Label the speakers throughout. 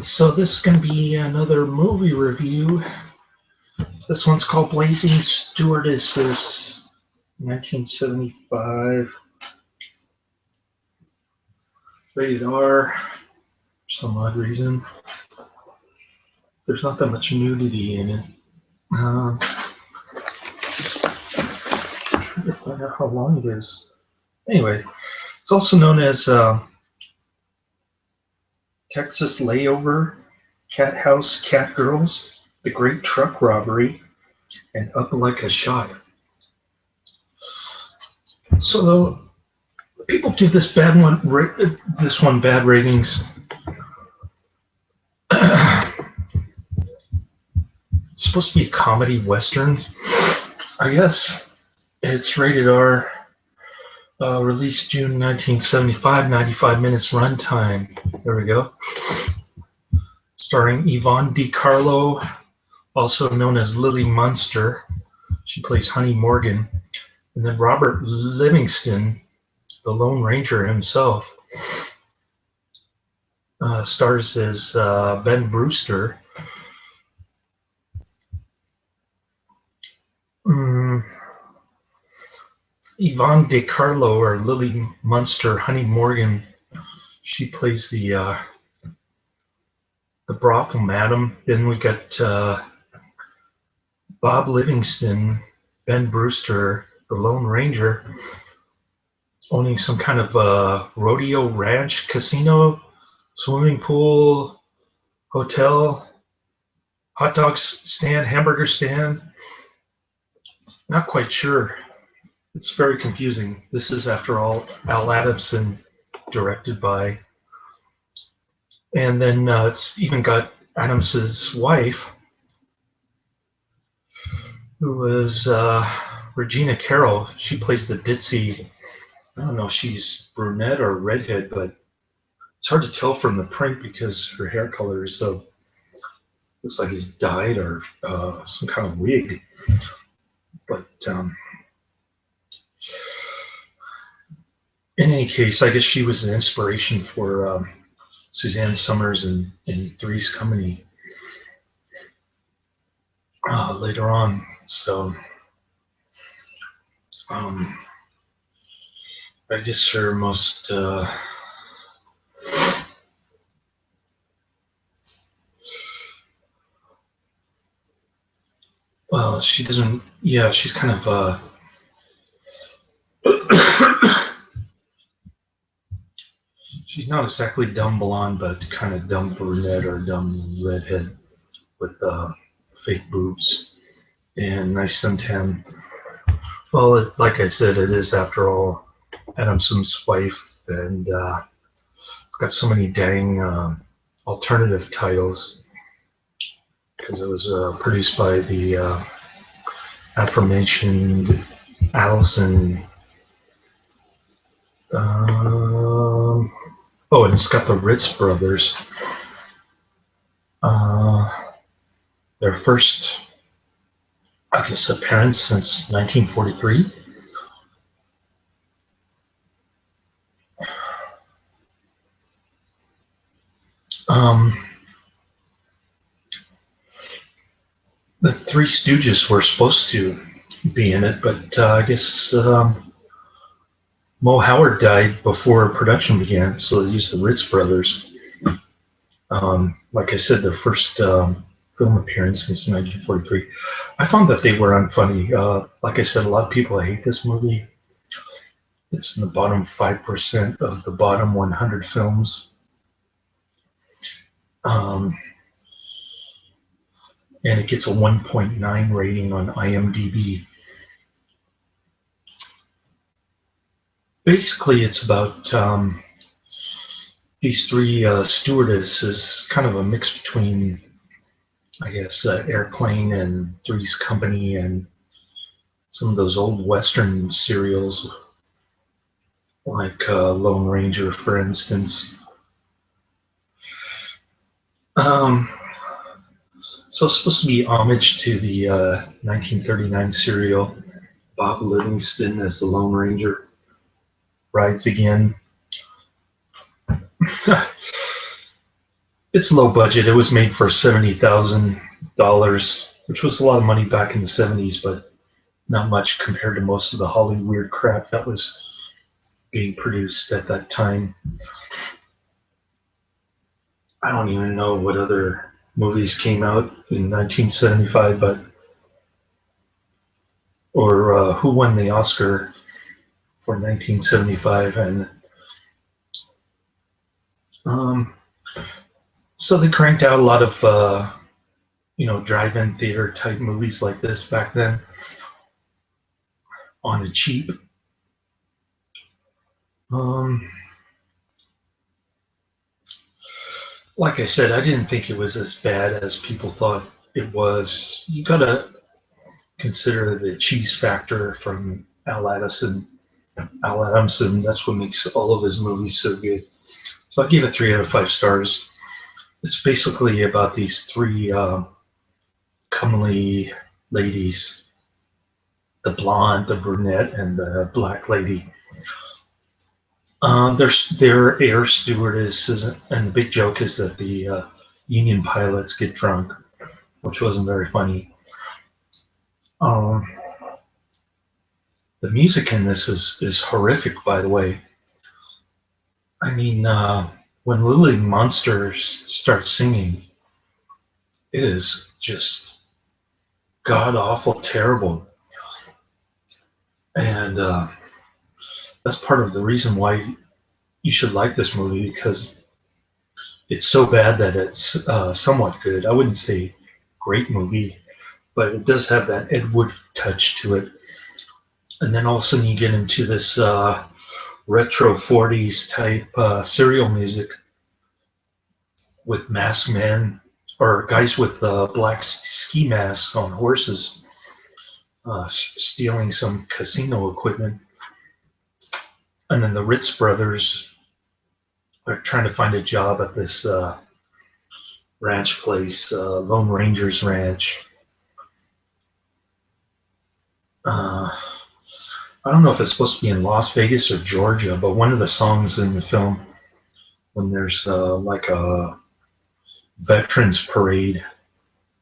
Speaker 1: So this is going to be another movie review. This one's called Blazing Stewardesses, 1975. Rated R, for some odd reason. There's not that much nudity in it. Trying to find out how long it is. Anyway, it's also known as Texas Layover, Cat House, Cat Girls, The Great Truck Robbery, and Up Like a Shot. So people give this one bad ratings. It's supposed to be a comedy western, I guess. It's rated R. Released June 1975, 95 minutes runtime. There we go. Starring Yvonne Carlo, also known as Lily Munster. She plays Honey Morgan. And then Robert Livingston, the Lone Ranger himself, stars as Ben Brewster. Yvonne DeCarlo, or Lily Munster, Honey Morgan, she plays the brothel madam. Then we got Bob Livingston, Ben Brewster, the Lone Ranger, owning some kind of rodeo ranch, casino, swimming pool, hotel, hot dog stand, hamburger stand. Not quite sure. It's very confusing. This is, after all, Al Adamson directed by. And then it's even got Adamson's wife, who is Regina Carrol. She plays the ditzy, I don't know if she's brunette or redhead, but it's hard to tell from the print because her hair color is so, looks like it's dyed or some kind of wig. But in any case, I guess she was an inspiration for Suzanne Summers in Three's Company later on. So I guess her most well, she doesn't. Yeah, she's kind of. She's not exactly dumb blonde, but kind of dumb brunette or dumb redhead with fake boobs and nice suntan. Well, like I said, it is, after all, Adamson's wife, and it's got so many dang alternative titles because it was produced by the aforementioned Adamson. Oh, and it's got the Ritz brothers. Their first, I guess, appearance since 1943. The Three Stooges were supposed to be in it, but I guess Mo Howard died before production began, so they used the Ritz brothers. Like I said, their first film appearance since 1943. I found that they were unfunny. Like I said, a lot of people hate this movie. It's in the bottom 5% of the bottom 100 films. And it gets a 1.9 rating on IMDb. Basically, it's about these three stewardesses, kind of a mix between, I guess, Airplane and Three's Company and some of those old Western serials, like Lone Ranger, for instance. So it's supposed to be homage to the 1939 serial Bob Livingston as the Lone Ranger rides again. It's low budget. It was made for $70,000, which was a lot of money back in the '70s, but not much compared to most of the Hollywood crap that was being produced at that time. I don't even know what other movies came out in 1975, but or who won the Oscar for 1975, and um, so they cranked out a lot of drive-in theater type movies like this back then on a cheap. Um, like I said, I didn't think it was as bad as people thought it was. You gotta consider the cheese factor from Al Adamson. That's what makes all of his movies so good. So I give it 3 out of 5 stars. It's basically about these three comely ladies: the blonde, the brunette, and the black lady. They're air stewardesses, and the big joke is that the Union pilots get drunk, which wasn't very funny. Um, the music in this is horrific, by the way. I mean, when Lily Monsters starts singing, it is just god awful terrible, and that's part of the reason why you should like this movie, because it's so bad that it's somewhat good. I wouldn't say great movie, but it does have that Ed Wood touch to it. And then all of a sudden you get into this retro 40s type serial music with masked men or guys with black ski masks on horses stealing some casino equipment. And then the Ritz brothers are trying to find a job at this ranch place, Lone Ranger's Ranch. I don't know if it's supposed to be in Las Vegas or Georgia, but one of the songs in the film, when there's like a veterans parade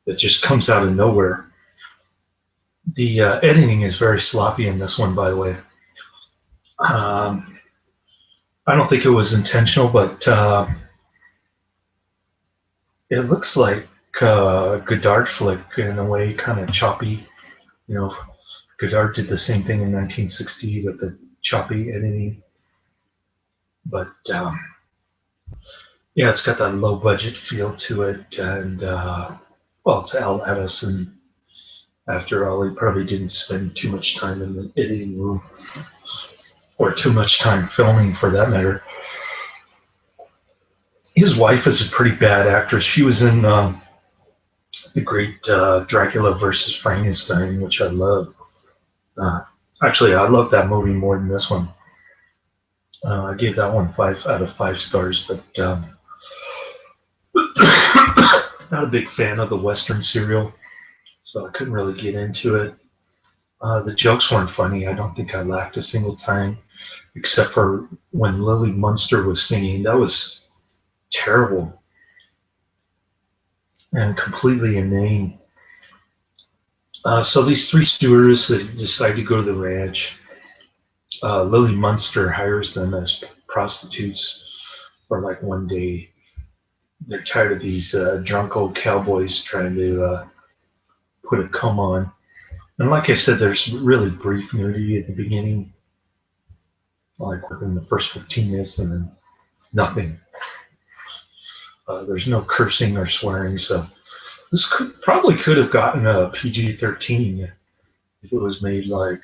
Speaker 1: that just comes out of nowhere. The editing is very sloppy in this one, by the way. I don't think it was intentional, but it looks like a Godard flick in a way, kind of choppy. You know, Godard did the same thing in 1960 with the choppy editing. But yeah, it's got that low budget feel to it, and well, it's Al Adamson. After all, he probably didn't spend too much time in the editing room, or too much time filming, for that matter. His wife is a pretty bad actress. She was in the great Dracula versus Frankenstein, which I love. Actually, I love that movie more than this one. I gave that one 5 out of 5 stars, but not a big fan of the Western serial, so I couldn't really get into it. The jokes weren't funny. I don't think I laughed a single time, except for when Lily Munster was singing. That was terrible and completely inane. So these three stewardesses decide to go to the ranch. Lily Munster hires them as prostitutes for like one day. They're tired of these drunk old cowboys trying to put a cum on. And like I said, there's really brief nudity at the beginning, like within the first 15 minutes, and then nothing. There's no cursing or swearing, so this probably could have gotten a PG-13 if it was made like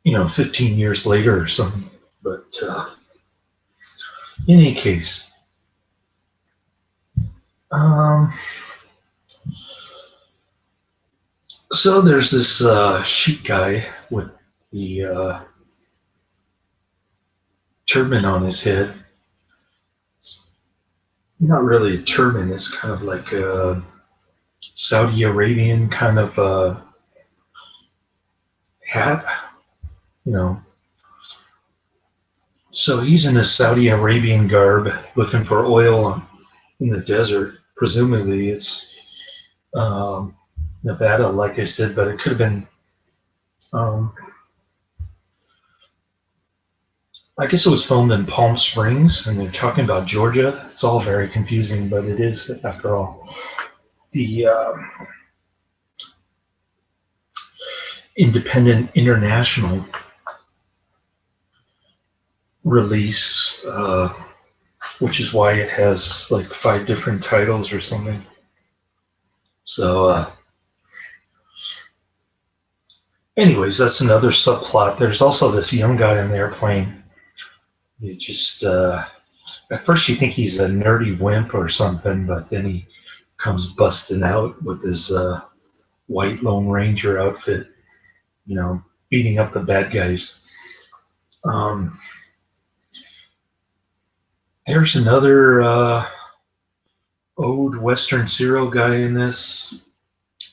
Speaker 1: 15 years later or something. But in any case, so there's this sheep guy with the turban on his head. It's not really a turban, it's kind of like a Saudi Arabian kind of hat, So he's in his Saudi Arabian garb looking for oil in the desert. Presumably it's Nevada, like I said, but it could have been, um, I guess it was filmed in Palm Springs, and they're talking about Georgia. It's all very confusing, but it is, after all. The Independent International release, which is why it has like 5 different titles or something. So, anyways, that's another subplot. There's also this young guy on the airplane. You just, at first you think he's a nerdy wimp or something, but then he comes busting out with his white Lone Ranger outfit, beating up the bad guys. There's another old Western serial guy in this.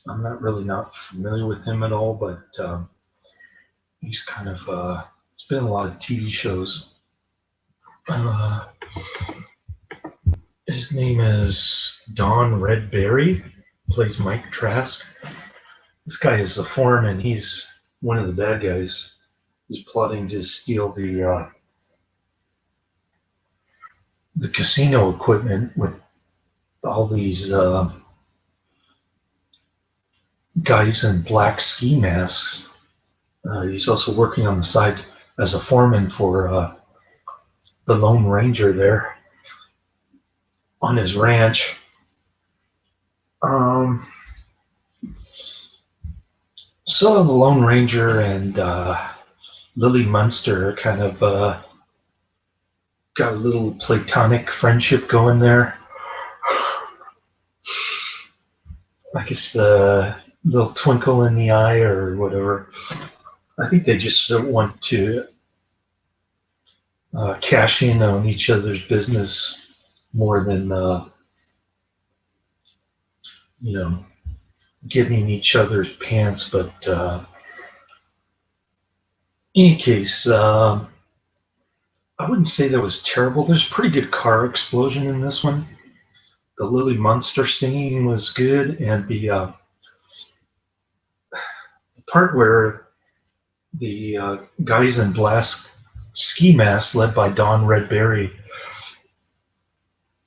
Speaker 1: I'm not familiar with him at all, but he's kind of, it's been a lot of TV shows. His name is Don Redberry, plays Mike Trask. This guy is a foreman. He's one of the bad guys. He's plotting to steal the casino equipment with all these guys in black ski masks. He's also working on the side as a foreman for the Lone Ranger there on his ranch. So the Lone Ranger and Lily Munster kind of got a little platonic friendship going there. I guess a little twinkle in the eye or whatever. I think they just want to cash in on each other's business more than, getting each other's pants. But in any case, I wouldn't say that was terrible. There's a pretty good car explosion in this one. The Lily Munster singing was good, and the part where the guys in black ski masks, led by Don Redberry,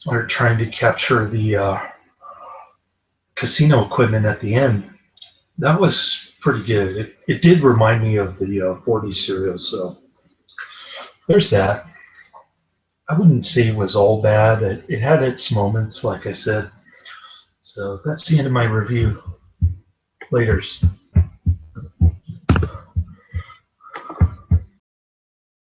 Speaker 1: are trying to capture the casino equipment at the end. That was pretty good. It did remind me of the 40s serial, so there's that. I wouldn't say it was all bad. It had its moments, like I said. So that's the end of my review. Laters.